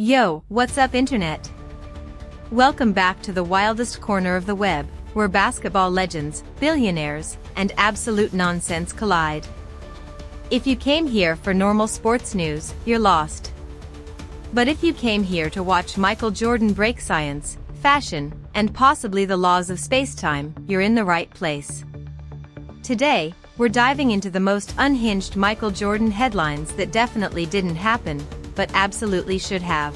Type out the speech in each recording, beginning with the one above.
Yo, what's up internet? Welcome back to the wildest corner of the web, where basketball legends, billionaires, and absolute nonsense collide. If you came here for normal sports news, you're lost. But if you came here to watch Michael Jordan break science, fashion, and possibly the laws of space-time, you're in the right place. Today, we're diving into the most unhinged Michael Jordan headlines that definitely didn't happen, but absolutely should have.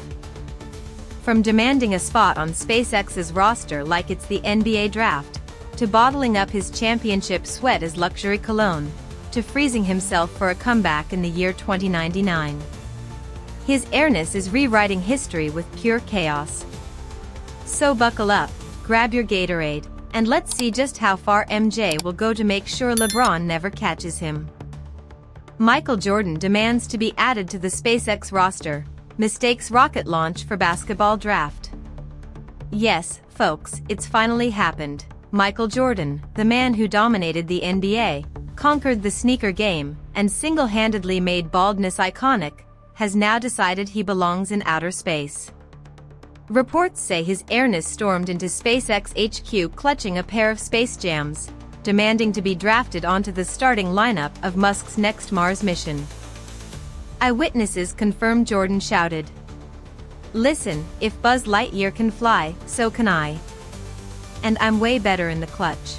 From demanding a spot on SpaceX's roster like it's the NBA draft, to bottling up his championship sweat as luxury cologne, to freezing himself for a comeback in the year 2099. His airness is rewriting history with pure chaos. So buckle up, grab your Gatorade, and let's see just how far MJ will go to make sure LeBron never catches him. Michael Jordan demands to be added to the SpaceX roster, mistakes rocket launch for basketball draft. Yes, folks, it's finally happened. Michael Jordan, the man who dominated the NBA, conquered the sneaker game, and single-handedly made baldness iconic, has now decided he belongs in outer space. Reports say his airness stormed into SpaceX HQ clutching a pair of Space Jams, demanding to be drafted onto the starting lineup of Musk's next Mars mission. Eyewitnesses confirmed Jordan shouted, "Listen, if Buzz Lightyear can fly, so can I. And I'm way better in the clutch."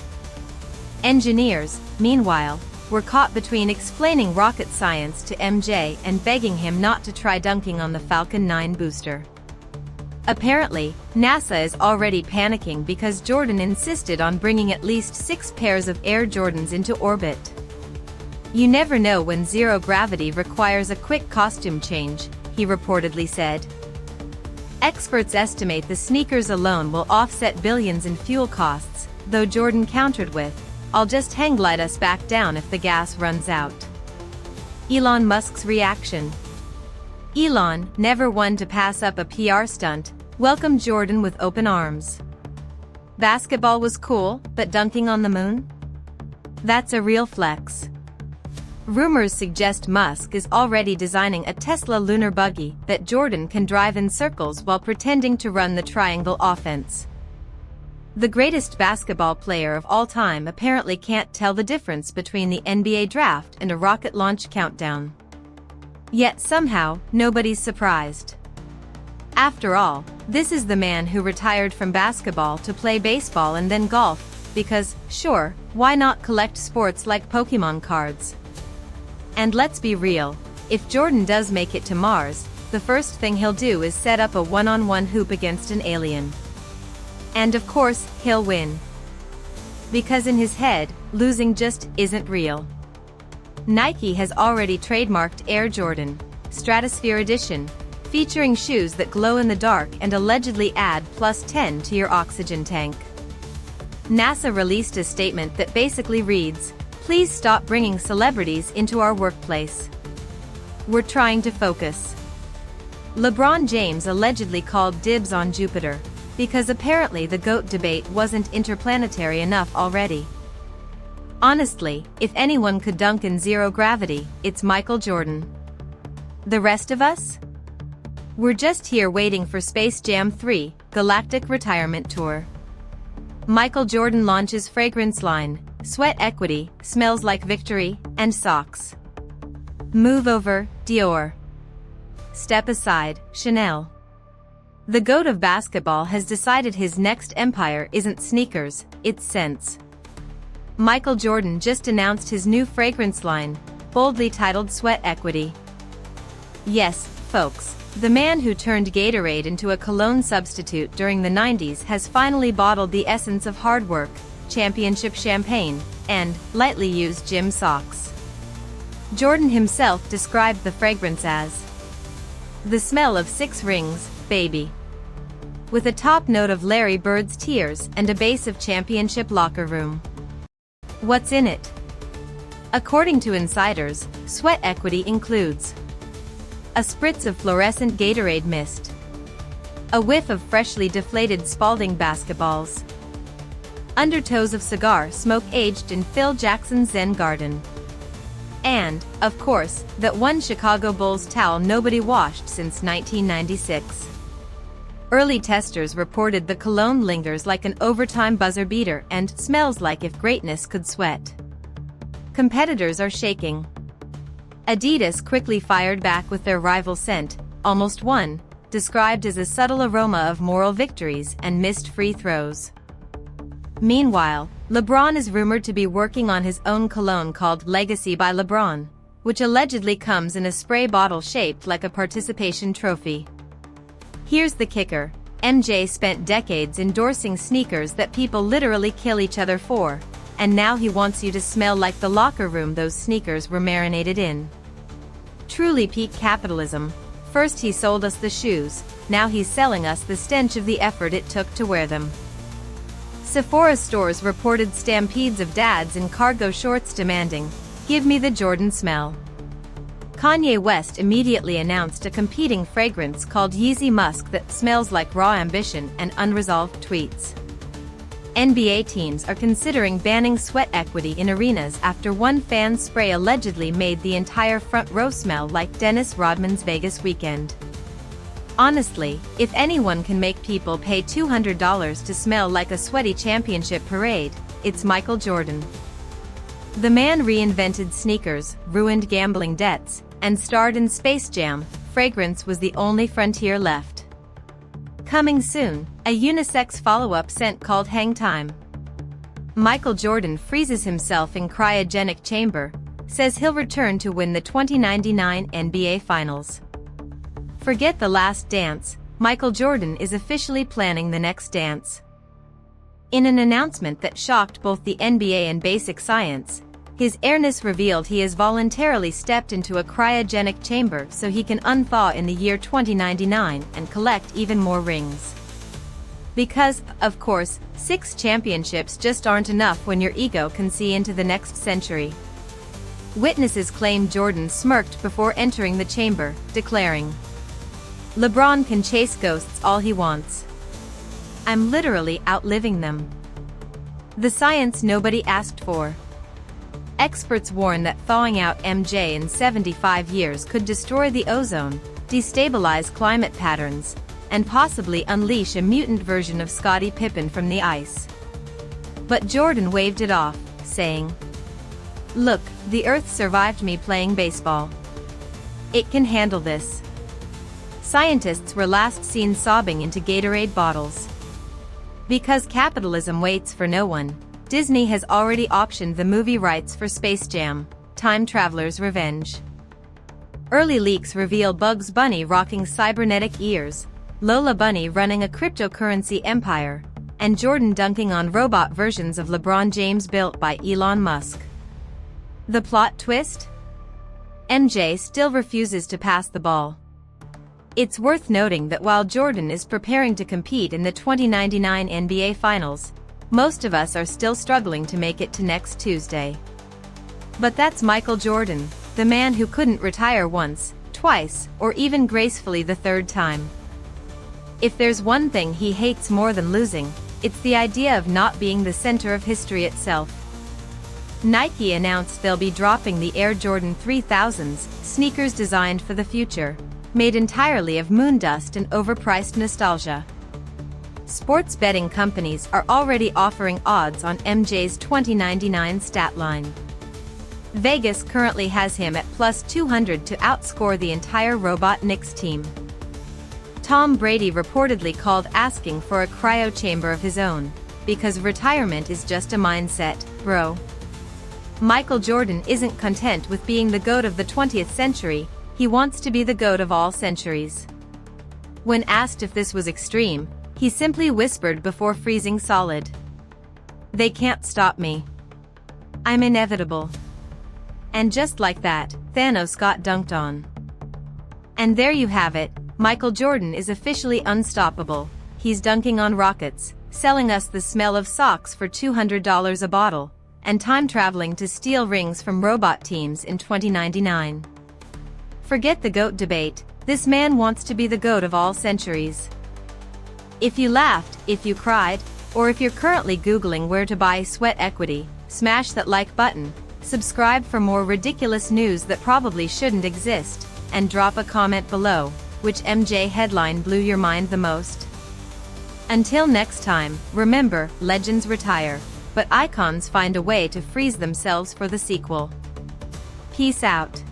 Engineers, meanwhile, were caught between explaining rocket science to MJ and begging him not to try dunking on the Falcon 9 booster. Apparently, NASA is already panicking because Jordan insisted on bringing at least 6 pairs of Air Jordans into orbit. "You never know when zero gravity requires a quick costume change," he reportedly said. Experts estimate the sneakers alone will offset billions in fuel costs, though Jordan countered with, "I'll just hang glide us back down if the gas runs out." Elon Musk's reaction. Elon, never one to pass up a PR stunt, welcomed Jordan with open arms. "Basketball was cool, but dunking on the moon? That's a real flex." Rumors suggest Musk is already designing a Tesla lunar buggy that Jordan can drive in circles while pretending to run the triangle offense. The greatest basketball player of all time apparently can't tell the difference between the NBA draft and a rocket launch countdown. Yet somehow, nobody's surprised. After all, this is the man who retired from basketball to play baseball and then golf, because, sure, why not collect sports like Pokemon cards? And let's be real, if Jordan does make it to Mars, the first thing he'll do is set up a one-on-one hoop against an alien. And of course, he'll win. Because in his head, losing just isn't real. Nike has already trademarked Air Jordan, Stratosphere Edition, featuring shoes that glow in the dark and allegedly add +10 to your oxygen tank. NASA released a statement that basically reads, "Please stop bringing celebrities into our workplace. We're trying to focus." LeBron James allegedly called dibs on Jupiter, because apparently the GOAT debate wasn't interplanetary enough already. Honestly, if anyone could dunk in zero gravity, it's Michael Jordan. The rest of us? We're just here waiting for Space Jam 3, Galactic Retirement Tour. Michael Jordan launches fragrance line, Sweat Equity, Smells Like Victory, and Socks. Move over, Dior. Step aside, Chanel. The GOAT of basketball has decided his next empire isn't sneakers, it's scents. Michael Jordan just announced his new fragrance line, boldly titled Sweat Equity. Yes, folks, the man who turned Gatorade into a cologne substitute during the 90s has finally bottled the essence of hard work, championship champagne, and lightly used gym socks. Jordan himself described the fragrance as the smell of 6 rings, baby. With a top note of Larry Bird's tears and a base of championship locker room. What's in it? According to insiders, Sweat Equity includes a spritz of fluorescent Gatorade mist, a whiff of freshly deflated Spalding basketballs, undertows of cigar smoke aged in Phil Jackson's Zen garden, And, of course, that one Chicago Bulls towel nobody washed since 1996. Early testers reported the cologne lingers like an overtime buzzer beater and smells like if greatness could sweat. Competitors are shaking. Adidas quickly fired back with their rival scent, Almost One, described as a subtle aroma of moral victories and missed free throws. Meanwhile, LeBron is rumored to be working on his own cologne called Legacy by LeBron, which allegedly comes in a spray bottle shaped like a participation trophy. Here's the kicker: MJ spent decades endorsing sneakers that people literally kill each other for, and now he wants you to smell like the locker room those sneakers were marinated in. Truly peak capitalism. First he sold us the shoes, now he's selling us the stench of the effort it took to wear them. Sephora stores reported stampedes of dads in cargo shorts demanding, "Give me the Jordan smell." Kanye West immediately announced a competing fragrance called Yeezy Musk that smells like raw ambition and unresolved tweets. NBA teams are considering banning sweat equity in arenas after one fan's spray allegedly made the entire front row smell like Dennis Rodman's Vegas weekend. Honestly, if anyone can make people pay $200 to smell like a sweaty championship parade, it's Michael Jordan. The man reinvented sneakers, ruined gambling debts, and starred in Space Jam. Fragrance was the only frontier left. Coming soon, a unisex follow-up scent called Hang Time. Michael Jordan freezes himself in cryogenic chamber, says he'll return to win the 2099 NBA Finals. Forget the last dance, Michael Jordan is officially planning the next dance. In an announcement that shocked both the NBA and basic science, his airness revealed he has voluntarily stepped into a cryogenic chamber so he can unthaw in the year 2099 and collect even more rings. Because, of course, 6 championships just aren't enough when your ego can see into the next century. Witnesses claim Jordan smirked before entering the chamber, declaring, "LeBron can chase ghosts all he wants. I'm literally outliving them." The science nobody asked for. Experts warn that thawing out MJ in 75 years could destroy the ozone, destabilize climate patterns, and possibly unleash a mutant version of Scottie Pippen from the ice. But Jordan waved it off, saying, "Look, the Earth survived me playing baseball. It can handle this." Scientists were last seen sobbing into Gatorade bottles. Because capitalism waits for no one, Disney has already optioned the movie rights for Space Jam: Time Traveler's Revenge. Early leaks reveal Bugs Bunny rocking cybernetic ears, Lola Bunny running a cryptocurrency empire, and Jordan dunking on robot versions of LeBron James built by Elon Musk. The plot twist? MJ still refuses to pass the ball. It's worth noting that while Jordan is preparing to compete in the 2099 NBA Finals, most of us are still struggling to make it to next Tuesday. But that's Michael Jordan, the man who couldn't retire once, twice, or even gracefully the third time. If there's one thing he hates more than losing, it's the idea of not being the center of history itself. Nike announced they'll be dropping the Air Jordan 3000s, sneakers designed for the future, made entirely of moon dust and overpriced nostalgia. Sports betting companies are already offering odds on MJ's 2099 stat line. Vegas currently has him at plus 200 to outscore the entire robot Knicks team. Tom Brady reportedly called asking for a cryo-chamber of his own, because retirement is just a mindset, bro. Michael Jordan isn't content with being the GOAT of the 20th century, he wants to be the GOAT of all centuries. When asked if this was extreme, he simply whispered before freezing solid, "They can't stop me. I'm inevitable." And just like that, Thanos got dunked on. And there you have it, Michael Jordan is officially unstoppable. He's dunking on rockets, selling us the smell of socks for $200 a bottle, and time traveling to steal rings from robot teams in 2099. Forget the GOAT debate, this man wants to be the GOAT of all centuries. If you laughed, if you cried, or if you're currently Googling where to buy sweat equity, smash that like button, Subscribe for more ridiculous news that probably shouldn't exist, and drop a comment below, which MJ headline blew your mind the most. Until next time, remember, legends retire, but icons find a way to freeze themselves for the sequel. Peace out.